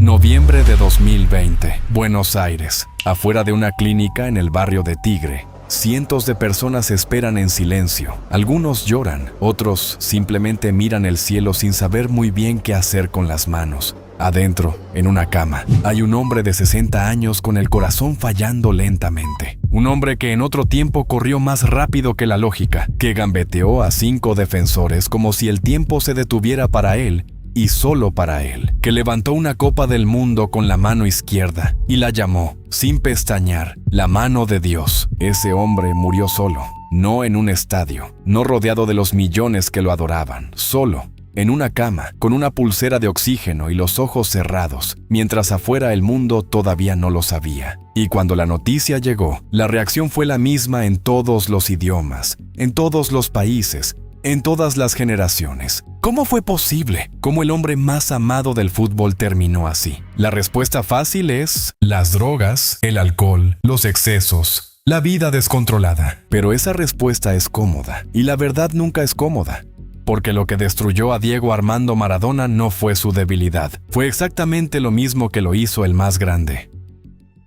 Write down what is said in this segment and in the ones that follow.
Noviembre de 2020, Buenos Aires. Afuera de una clínica en el barrio de Tigre, cientos de personas esperan en silencio. Algunos lloran, otros simplemente miran el cielo sin saber muy bien qué hacer con las manos. Adentro, en una cama, hay un hombre de 60 años con el corazón fallando lentamente. Un hombre que en otro tiempo corrió más rápido que la lógica, que gambeteó a 5 defensores como si el tiempo se detuviera para él y solo para él, que levantó una copa del mundo con la mano izquierda y la llamó, sin pestañear, la mano de Dios. Ese hombre murió solo, no en un estadio, no rodeado de los millones que lo adoraban, solo, en una cama, con una pulsera de oxígeno y los ojos cerrados, mientras afuera el mundo todavía no lo sabía. Y cuando la noticia llegó, la reacción fue la misma en todos los idiomas, en todos los países, en todas las generaciones. ¿Cómo fue posible? ¿Cómo el hombre más amado del fútbol terminó así? La respuesta fácil es las drogas, el alcohol, los excesos, la vida descontrolada. Pero esa respuesta es cómoda, y la verdad nunca es cómoda. Porque lo que destruyó a Diego Armando Maradona no fue su debilidad. Fue exactamente lo mismo que lo hizo el más grande.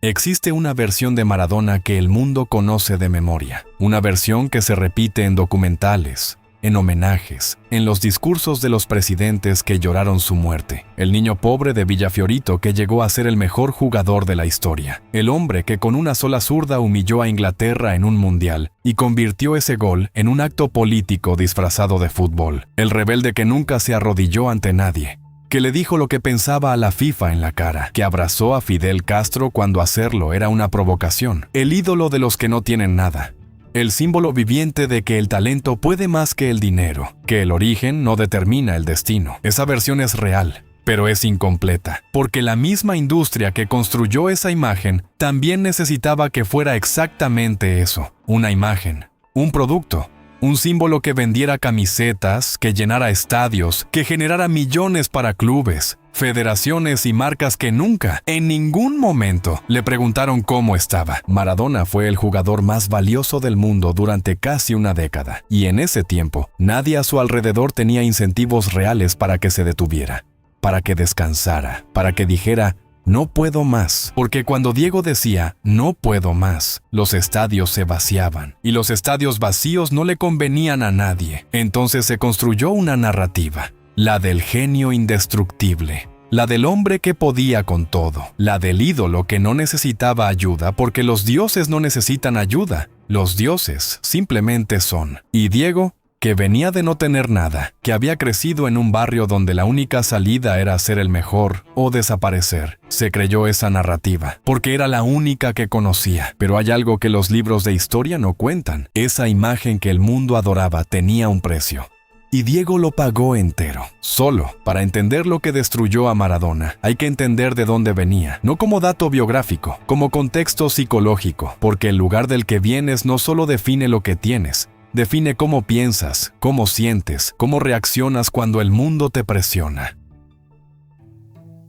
Existe una versión de Maradona que el mundo conoce de memoria. Una versión que se repite en documentales, en homenajes, en los discursos de los presidentes que lloraron su muerte. El niño pobre de Villa Fiorito que llegó a ser el mejor jugador de la historia. El hombre que con una sola zurda humilló a Inglaterra en un mundial y convirtió ese gol en un acto político disfrazado de fútbol. El rebelde que nunca se arrodilló ante nadie, que le dijo lo que pensaba a la FIFA en la cara, que abrazó a Fidel Castro cuando hacerlo era una provocación. El ídolo de los que no tienen nada. El símbolo viviente de que el talento puede más que el dinero, que el origen no determina el destino. Esa versión es real, pero es incompleta, porque la misma industria que construyó esa imagen también necesitaba que fuera exactamente eso, una imagen, un producto. Un símbolo que vendiera camisetas, que llenara estadios, que generara millones para clubes, federaciones y marcas que nunca, en ningún momento, le preguntaron cómo estaba. Maradona fue el jugador más valioso del mundo durante casi una década, y en ese tiempo, nadie a su alrededor tenía incentivos reales para que se detuviera, para que descansara, para que dijera, no puedo más, porque cuando Diego decía, no puedo más, los estadios se vaciaban, y los estadios vacíos no le convenían a nadie. Entonces se construyó una narrativa, la del genio indestructible, la del hombre que podía con todo, la del ídolo que no necesitaba ayuda porque los dioses no necesitan ayuda, los dioses simplemente son. Y Diego, que venía de no tener nada, que había crecido en un barrio donde la única salida era ser el mejor o desaparecer. Se creyó esa narrativa, porque era la única que conocía. Pero hay algo que los libros de historia no cuentan. Esa imagen que el mundo adoraba tenía un precio. Y Diego lo pagó entero. Solo, para entender lo que destruyó a Maradona, hay que entender de dónde venía, no como dato biográfico, como contexto psicológico, porque el lugar del que vienes no solo define lo que tienes, define cómo piensas, cómo sientes, cómo reaccionas cuando el mundo te presiona.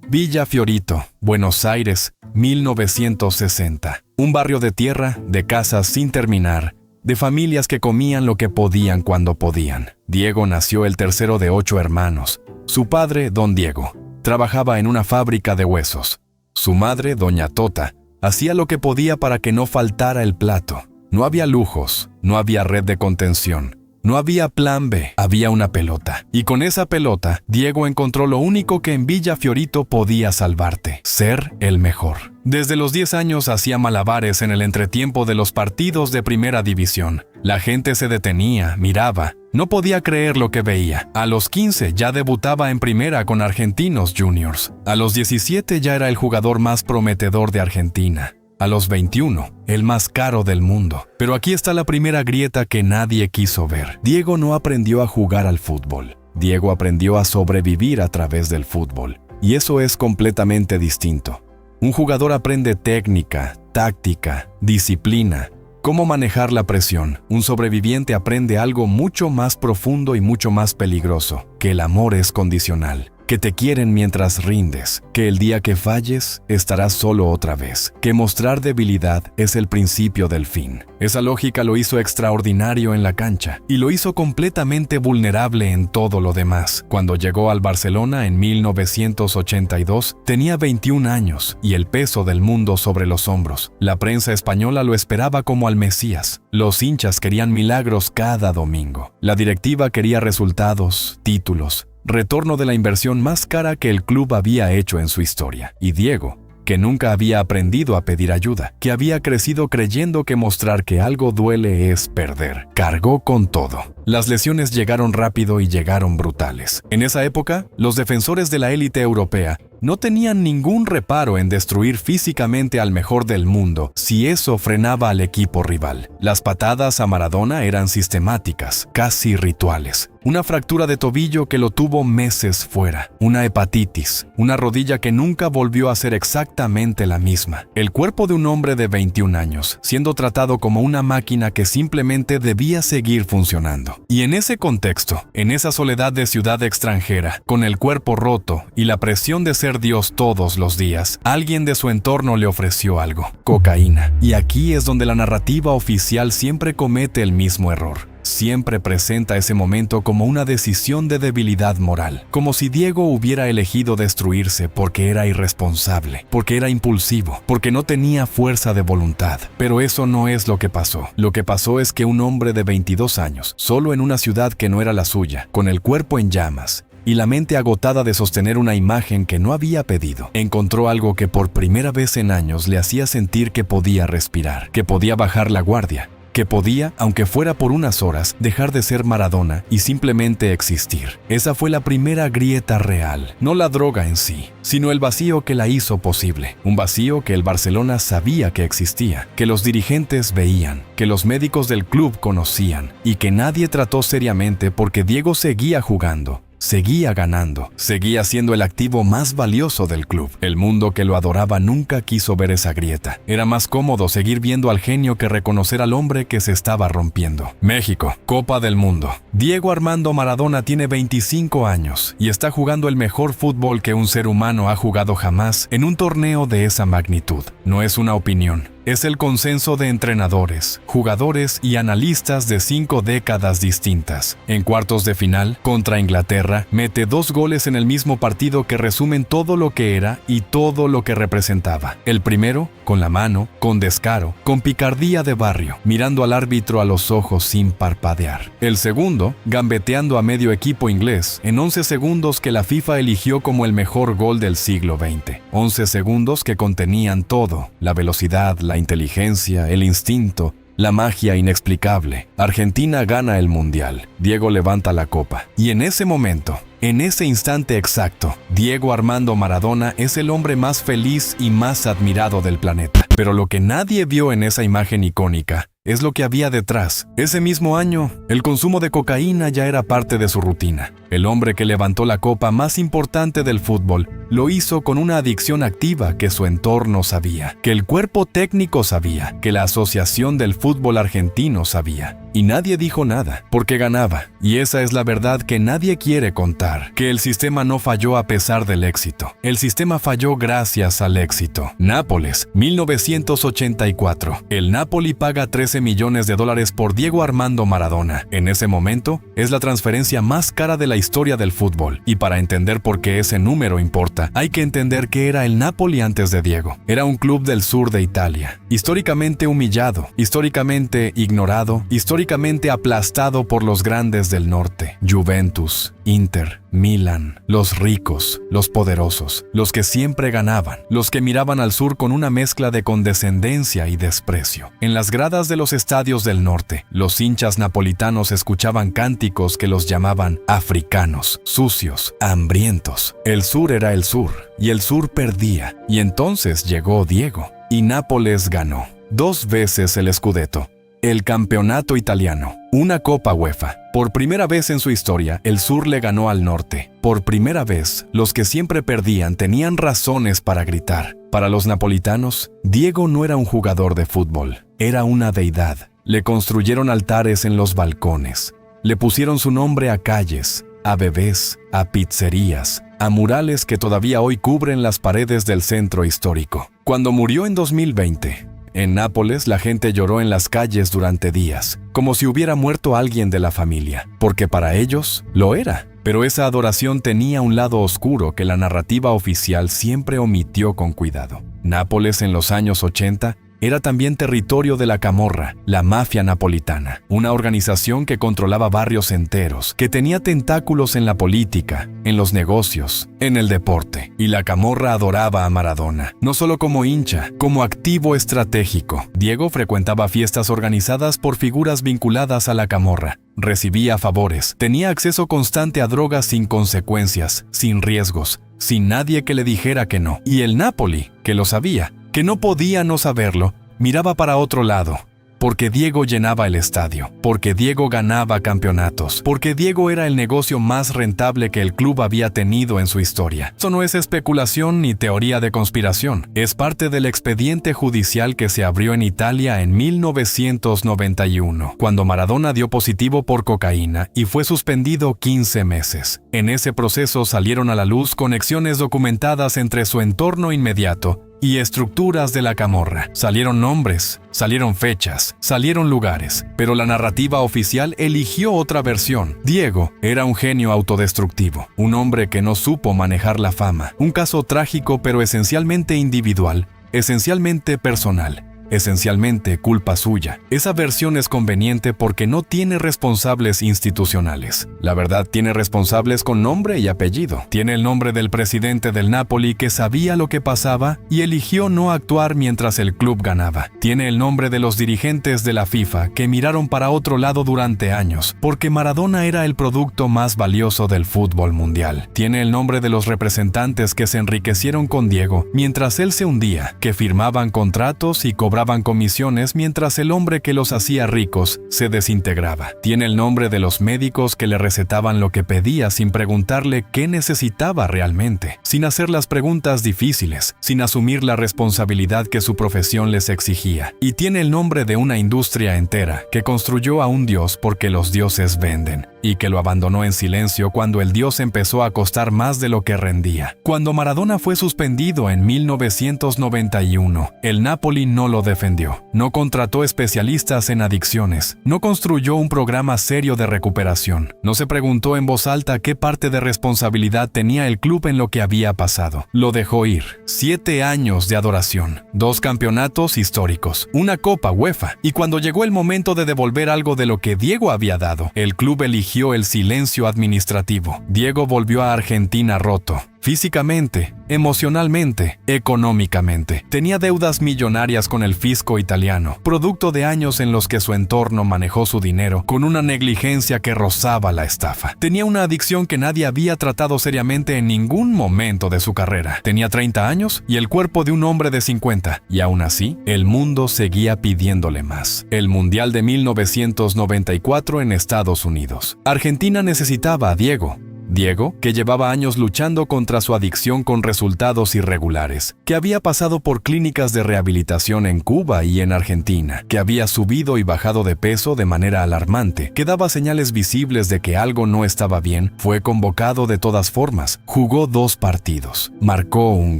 Villa Fiorito, Buenos Aires, 1960. Un barrio de tierra, de casas sin terminar, de familias que comían lo que podían cuando podían. Diego nació el tercero de 8 hermanos. Su padre, don Diego, trabajaba en una fábrica de huesos. Su madre, doña Tota, hacía lo que podía para que no faltara el plato. No había lujos, no había red de contención, no había plan B, había una pelota. Y con esa pelota, Diego encontró lo único que en Villa Fiorito podía salvarte, ser el mejor. Desde los 10 años hacía malabares en el entretiempo de los partidos de primera división. La gente se detenía, miraba, no podía creer lo que veía. A los 15 ya debutaba en primera con Argentinos Juniors. A los 17 ya era el jugador más prometedor de Argentina. A los 21, el más caro del mundo. Pero aquí está la primera grieta que nadie quiso ver. Diego no aprendió a jugar al fútbol. Diego aprendió a sobrevivir a través del fútbol. Y eso es completamente distinto. Un jugador aprende técnica, táctica, disciplina, cómo manejar la presión. Un sobreviviente aprende algo mucho más profundo y mucho más peligroso, que el amor es condicional. que te quieren mientras rindes, que el día que falles estarás solo otra vez, que mostrar debilidad es el principio del fin. Esa lógica lo hizo extraordinario en la cancha y lo hizo completamente vulnerable en todo lo demás. Cuando llegó al Barcelona en 1982, tenía 21 años y el peso del mundo sobre los hombros. La prensa española lo esperaba como al Mesías. Los hinchas querían milagros cada domingo. La directiva quería resultados, títulos, retorno de la inversión más cara que el club había hecho en su historia. Y Diego, que nunca había aprendido a pedir ayuda, que había crecido creyendo que mostrar que algo duele es perder, cargó con todo. Las lesiones llegaron rápido y llegaron brutales. En esa época, los defensores de la élite europea no tenían ningún reparo en destruir físicamente al mejor del mundo si eso frenaba al equipo rival. Las patadas a Maradona eran sistemáticas, casi rituales. Una fractura de tobillo que lo tuvo meses fuera, una hepatitis, una rodilla que nunca volvió a ser exactamente la misma. El cuerpo de un hombre de 21 años, siendo tratado como una máquina que simplemente debía seguir funcionando. Y en ese contexto, en esa soledad de ciudad extranjera, con el cuerpo roto y la presión de ser Dios todos los días, alguien de su entorno le ofreció algo: cocaína. Y aquí es donde la narrativa oficial siempre comete el mismo error. Siempre presenta ese momento como una decisión de debilidad moral, como si Diego hubiera elegido destruirse porque era irresponsable, porque era impulsivo, porque no tenía fuerza de voluntad. Pero eso no es lo que pasó. Lo que pasó es que un hombre de 22 años, solo en una ciudad que no era la suya, con el cuerpo en llamas y la mente agotada de sostener una imagen que no había pedido, encontró algo que por primera vez en años le hacía sentir que podía respirar, que podía bajar la guardia, que podía, aunque fuera por unas horas, dejar de ser Maradona y simplemente existir. Esa fue la primera grieta real, no la droga en sí, sino el vacío que la hizo posible. Un vacío que el Barcelona sabía que existía, que los dirigentes veían, que los médicos del club conocían y que nadie trató seriamente porque Diego seguía jugando. Seguía ganando, seguía siendo el activo más valioso del club. El mundo que lo adoraba nunca quiso ver esa grieta. Era más cómodo seguir viendo al genio que reconocer al hombre que se estaba rompiendo. México, Copa del Mundo. Diego Armando Maradona tiene 25 años y está jugando el mejor fútbol que un ser humano ha jugado jamás en un torneo de esa magnitud. No es una opinión. Es el consenso de entrenadores, jugadores y analistas de 5 décadas distintas. En cuartos de final, contra Inglaterra, mete 2 goles en el mismo partido que resumen todo lo que era y todo lo que representaba. El primero, con la mano, con descaro, con picardía de barrio, mirando al árbitro a los ojos sin parpadear. El segundo, gambeteando a medio equipo inglés, en 11 segundos que la FIFA eligió como el mejor gol del siglo XX. 11 segundos que contenían todo: la velocidad, la inteligencia, el instinto, la magia inexplicable. Argentina gana el Mundial. Diego levanta la copa. Y en ese momento, en ese instante exacto, Diego Armando Maradona es el hombre más feliz y más admirado del planeta. Pero lo que nadie vio en esa imagen icónica es lo que había detrás. Ese mismo año, el consumo de cocaína ya era parte de su rutina. El hombre que levantó la copa más importante del fútbol lo hizo con una adicción activa que su entorno sabía, que el cuerpo técnico sabía, que la Asociación del Fútbol Argentino sabía. Y nadie dijo nada, porque ganaba. Y esa es la verdad que nadie quiere contar, que el sistema no falló a pesar del éxito. El sistema falló gracias al éxito. Nápoles, 1984. El Napoli paga $13 millones por Diego Armando Maradona. En ese momento, es la transferencia más cara de la historia del fútbol. Y para entender por qué ese número importa, hay que entender que era el Napoli antes de Diego. Era un club del sur de Italia, históricamente humillado, históricamente ignorado, históricamente aplastado por los grandes del norte. Juventus, Inter, Milan, los ricos, los poderosos, los que siempre ganaban, los que miraban al sur con una mezcla de condescendencia y desprecio. En las gradas de los estadios del norte, los hinchas napolitanos escuchaban cánticos que los llamaban africanos, sucios, hambrientos. El sur era el sur, y el sur perdía. Y entonces llegó Diego, y Nápoles ganó 2 veces el Scudetto, el campeonato italiano, una Copa UEFA. Por primera vez en su historia, el sur le ganó al norte. Por primera vez, los que siempre perdían tenían razones para gritar. Para los napolitanos, Diego no era un jugador de fútbol, era una deidad. Le construyeron altares en los balcones, le pusieron su nombre a calles, a bebés, a pizzerías, a murales que todavía hoy cubren las paredes del centro histórico. Cuando murió en 2020, en Nápoles la gente lloró en las calles durante días, como si hubiera muerto alguien de la familia, porque para ellos lo era. Pero esa adoración tenía un lado oscuro que la narrativa oficial siempre omitió con cuidado. Nápoles en los años 80 era también territorio de la Camorra, la mafia napolitana, una organización que controlaba barrios enteros, que tenía tentáculos en la política, en los negocios, en el deporte. Y la Camorra adoraba a Maradona, no solo como hincha, como activo estratégico. Diego frecuentaba fiestas organizadas por figuras vinculadas a la Camorra. Recibía favores, tenía acceso constante a drogas sin consecuencias, sin riesgos, sin nadie que le dijera que no. Y el Napoli, que lo sabía, que no podía no saberlo, miraba para otro lado, porque Diego llenaba el estadio, porque Diego ganaba campeonatos, porque Diego era el negocio más rentable que el club había tenido en su historia. Eso no es especulación ni teoría de conspiración, es parte del expediente judicial que se abrió en Italia en 1991, cuando Maradona dio positivo por cocaína y fue suspendido 15 meses. En ese proceso salieron a la luz conexiones documentadas entre su entorno inmediato y estructuras de la Camorra. Salieron nombres, salieron fechas, salieron lugares, pero la narrativa oficial eligió otra versión. Diego era un genio autodestructivo, un hombre que no supo manejar la fama, un caso trágico pero esencialmente individual, esencialmente personal. Esencialmente culpa suya. Esa versión es conveniente porque no tiene responsables institucionales. La verdad tiene responsables con nombre y apellido. Tiene el nombre del presidente del Napoli que sabía lo que pasaba y eligió no actuar mientras el club ganaba. Tiene el nombre de los dirigentes de la FIFA que miraron para otro lado durante años, porque Maradona era el producto más valioso del fútbol mundial. Tiene el nombre de los representantes que se enriquecieron con Diego mientras él se hundía, que firmaban contratos y cobraban comisiones mientras el hombre que los hacía ricos se desintegraba. Tiene el nombre de los médicos que le recetaban lo que pedía sin preguntarle qué necesitaba realmente, sin hacer las preguntas difíciles, sin asumir la responsabilidad que su profesión les exigía. Y tiene el nombre de una industria entera que construyó a un dios porque los dioses venden, y que lo abandonó en silencio cuando el dios empezó a costar más de lo que rendía. Cuando Maradona fue suspendido en 1991, el Napoli no lo defendió, no contrató especialistas en adicciones, no construyó un programa serio de recuperación, no se preguntó en voz alta qué parte de responsabilidad tenía el club en lo que había pasado. Lo dejó ir. 7 años de adoración, 2 campeonatos históricos, una Copa UEFA, y cuando llegó el momento de devolver algo de lo que Diego había dado, el club eligió el silencio administrativo. Diego volvió a Argentina roto. Físicamente, emocionalmente, económicamente. Tenía deudas millonarias con el fisco italiano, producto de años en los que su entorno manejó su dinero con una negligencia que rozaba la estafa. Tenía una adicción que nadie había tratado seriamente en ningún momento de su carrera. Tenía 30 años y el cuerpo de un hombre de 50, y aún así, el mundo seguía pidiéndole más. El Mundial de 1994 en Estados Unidos. Argentina necesitaba a Diego. Diego, que llevaba años luchando contra su adicción con resultados irregulares, que había pasado por clínicas de rehabilitación en Cuba y en Argentina, que había subido y bajado de peso de manera alarmante, que daba señales visibles de que algo no estaba bien, fue convocado de todas formas, jugó 2 partidos, marcó un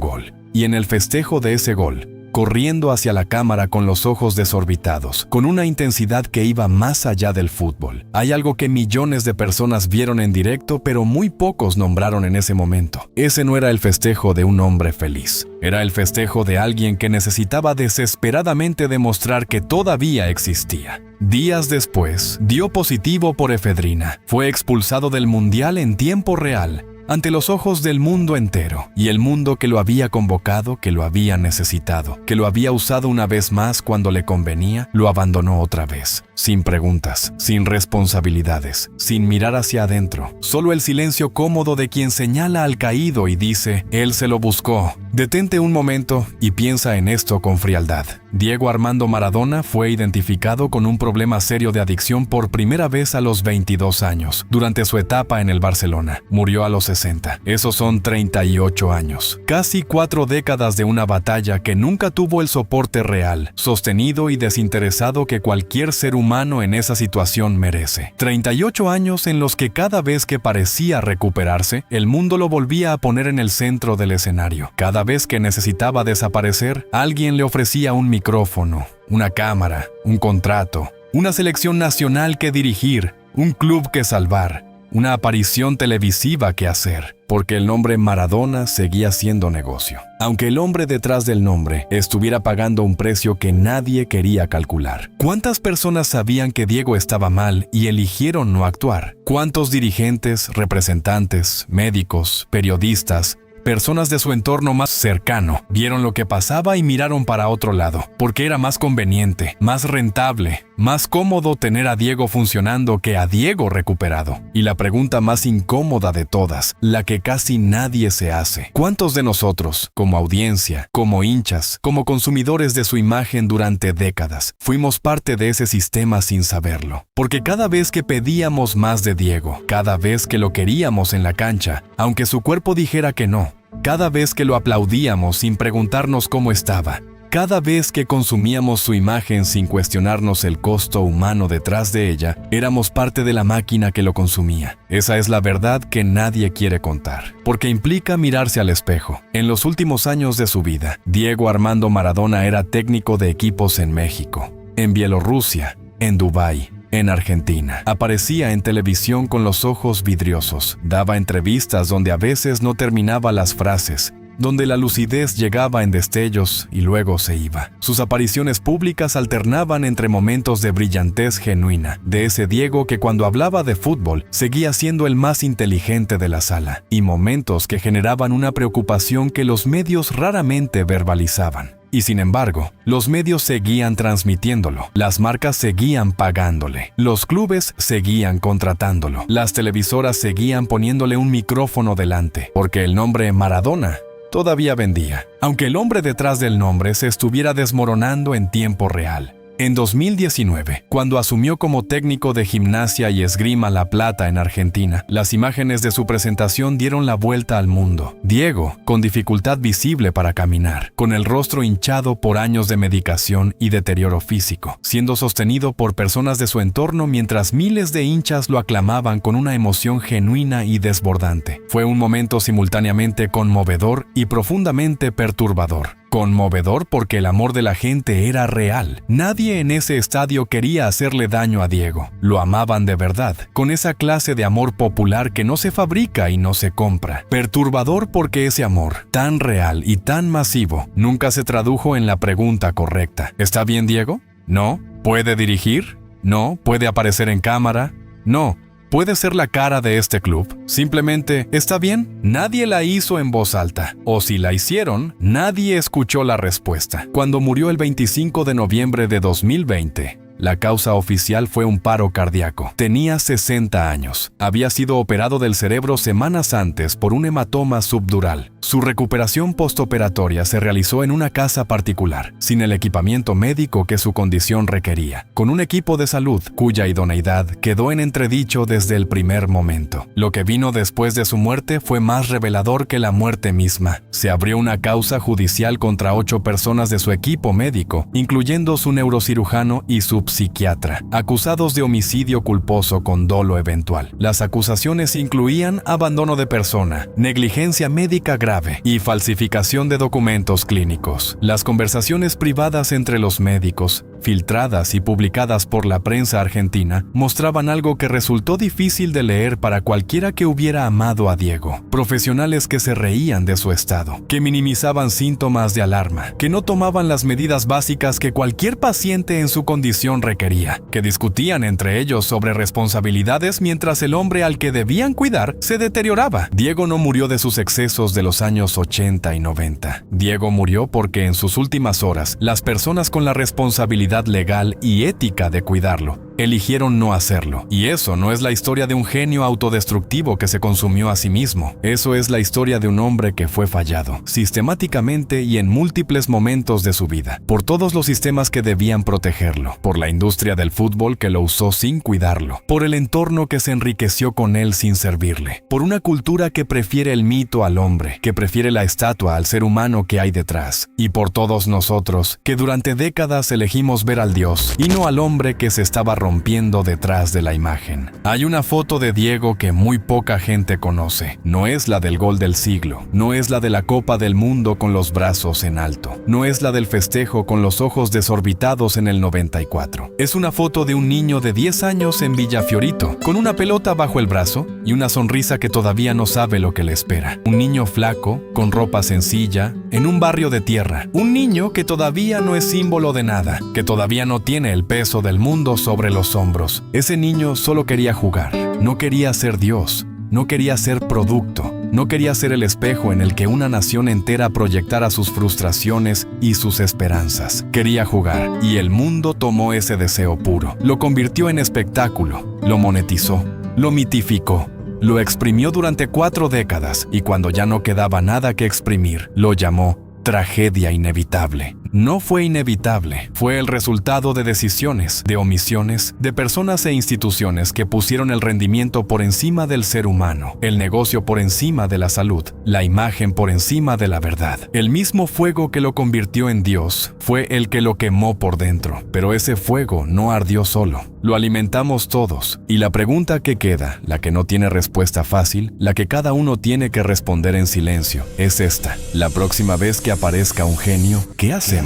gol, y en el festejo de ese gol, corriendo hacia la cámara con los ojos desorbitados, con una intensidad que iba más allá del fútbol. Hay algo que millones de personas vieron en directo, pero muy pocos nombraron en ese momento. Ese no era el festejo de un hombre feliz. Era el festejo de alguien que necesitaba desesperadamente demostrar que todavía existía. Días después, dio positivo por efedrina. Fue expulsado del Mundial en tiempo real, ante los ojos del mundo entero, y el mundo que lo había convocado, que lo había necesitado, que lo había usado una vez más cuando le convenía, lo abandonó otra vez, sin preguntas, sin responsabilidades, sin mirar hacia adentro, solo el silencio cómodo de quien señala al caído y dice, él se lo buscó, Detente un momento y piensa en esto con frialdad. Diego Armando Maradona fue identificado con un problema serio de adicción por primera vez a los 22 años, durante su etapa en el Barcelona. Murió a los 60. Esos son 38 años. Casi 4 décadas de una batalla que nunca tuvo el soporte real, sostenido y desinteresado que cualquier ser humano en esa situación merece. 38 años en los que cada vez que parecía recuperarse, el mundo lo volvía a poner en el centro del escenario. Cada vez que necesitaba desaparecer, alguien le ofrecía un micrófono, una cámara, un contrato, una selección nacional que dirigir, un club que salvar, una aparición televisiva que hacer, porque el nombre Maradona seguía siendo negocio. Aunque el hombre detrás del nombre estuviera pagando un precio que nadie quería calcular. ¿Cuántas personas sabían que Diego estaba mal y eligieron no actuar? ¿Cuántos dirigentes, representantes, médicos, periodistas, personas de su entorno más cercano vieron lo que pasaba y miraron para otro lado, porque era más conveniente, más rentable, más cómodo tener a Diego funcionando que a Diego recuperado? Y la pregunta más incómoda de todas, la que casi nadie se hace: ¿cuántos de nosotros, como audiencia, como hinchas, como consumidores de su imagen durante décadas, fuimos parte de ese sistema sin saberlo? Porque cada vez que pedíamos más de Diego, cada vez que lo queríamos en la cancha, aunque su cuerpo dijera que no, cada vez que lo aplaudíamos sin preguntarnos cómo estaba, cada vez que consumíamos su imagen sin cuestionarnos el costo humano detrás de ella, éramos parte de la máquina que lo consumía. Esa es la verdad que nadie quiere contar, porque implica mirarse al espejo. En los últimos años de su vida, Diego Armando Maradona era técnico de equipos en México, en Bielorrusia, en Dubái, en Argentina. Aparecía en televisión con los ojos vidriosos. Daba entrevistas donde a veces no terminaba las frases, donde la lucidez llegaba en destellos y luego se iba. Sus apariciones públicas alternaban entre momentos de brillantez genuina, de ese Diego que cuando hablaba de fútbol seguía siendo el más inteligente de la sala, y momentos que generaban una preocupación que los medios raramente verbalizaban. Y sin embargo, los medios seguían transmitiéndolo, las marcas seguían pagándole, los clubes seguían contratándolo, las televisoras seguían poniéndole un micrófono delante, porque el nombre Maradona todavía vendía, aunque el hombre detrás del nombre se estuviera desmoronando en tiempo real. En 2019, cuando asumió como técnico de Gimnasia y Esgrima La Plata en Argentina, las imágenes de su presentación dieron la vuelta al mundo. Diego, con dificultad visible para caminar, con el rostro hinchado por años de medicación y deterioro físico, siendo sostenido por personas de su entorno mientras miles de hinchas lo aclamaban con una emoción genuina y desbordante. Fue un momento simultáneamente conmovedor y profundamente perturbador. Conmovedor porque el amor de la gente era real. Nadie en ese estadio quería hacerle daño a Diego. Lo amaban de verdad, con esa clase de amor popular que no se fabrica y no se compra. Perturbador porque ese amor, tan real y tan masivo, nunca se tradujo en la pregunta correcta. ¿Está bien, Diego? No. ¿Puede dirigir? No. ¿Puede aparecer en cámara? No. ¿Puede ser la cara de este club? Simplemente, ¿está bien? Nadie la hizo en voz alta. O si la hicieron, nadie escuchó la respuesta. Cuando murió el 25 de noviembre de 2020, la causa oficial fue un paro cardíaco. Tenía 60 años. Había sido operado del cerebro semanas antes por un hematoma subdural. Su recuperación postoperatoria se realizó en una casa particular, sin el equipamiento médico que su condición requería, con un equipo de salud cuya idoneidad quedó en entredicho desde el primer momento. Lo que vino después de su muerte fue más revelador que la muerte misma. Se abrió una causa judicial contra 8 personas de su equipo médico, incluyendo su neurocirujano y su psiquiatra, acusados de homicidio culposo con dolo eventual. Las acusaciones incluían abandono de persona, negligencia médica grave y falsificación de documentos clínicos. Las conversaciones privadas entre los médicos, filtradas y publicadas por la prensa argentina, mostraban algo que resultó difícil de leer para cualquiera que hubiera amado a Diego. Profesionales que se reían de su estado, que minimizaban síntomas de alarma, que no tomaban las medidas básicas que cualquier paciente en su condición requería, que discutían entre ellos sobre responsabilidades mientras el hombre al que debían cuidar se deterioraba. Diego no murió de sus excesos de los años 80 y 90. Diego murió porque en sus últimas horas, las personas con la responsabilidad legal y ética de cuidarlo eligieron no hacerlo. Y eso no es la historia de un genio autodestructivo que se consumió a sí mismo. Eso es la historia de un hombre que fue fallado, sistemáticamente y en múltiples momentos de su vida, por todos los sistemas que debían protegerlo, por la industria del fútbol que lo usó sin cuidarlo, por el entorno que se enriqueció con él sin servirle, por una cultura que prefiere el mito al hombre, que prefiere la estatua al ser humano que hay detrás, y por todos nosotros que durante décadas elegimos ver al Dios y no al hombre que se estaba rompiendo detrás de la imagen. Hay una foto de Diego que muy poca gente conoce. No es la del gol del siglo, no es la de la Copa del Mundo con los brazos en alto, no es la del festejo con los ojos desorbitados en el 94. Es una foto de un niño de 10 años en Villafiorito, con una pelota bajo el brazo y una sonrisa que todavía no sabe lo que le espera. Un niño flaco, con ropa sencilla, en un barrio de tierra. Un niño que todavía no es símbolo de nada, que todavía no tiene el peso del mundo sobre los hombros. Ese niño solo quería jugar, no quería ser Dios, no quería ser producto, no quería ser el espejo en el que una nación entera proyectara sus frustraciones y sus esperanzas. Quería jugar, y el mundo tomó ese deseo puro, lo convirtió en espectáculo, lo monetizó, lo mitificó, lo exprimió durante 4 décadas, y cuando ya no quedaba nada que exprimir, lo llamó tragedia inevitable. No fue inevitable, fue el resultado de decisiones, de omisiones, de personas e instituciones que pusieron el rendimiento por encima del ser humano, el negocio por encima de la salud, la imagen por encima de la verdad. El mismo fuego que lo convirtió en Dios fue el que lo quemó por dentro, pero ese fuego no ardió solo. Lo alimentamos todos, y la pregunta que queda, la que no tiene respuesta fácil, la que cada uno tiene que responder en silencio, es esta. La próxima vez que aparezca un genio, ¿qué hacemos?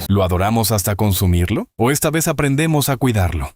¿Lo adoramos hasta consumirlo? ¿O esta vez aprendemos a cuidarlo?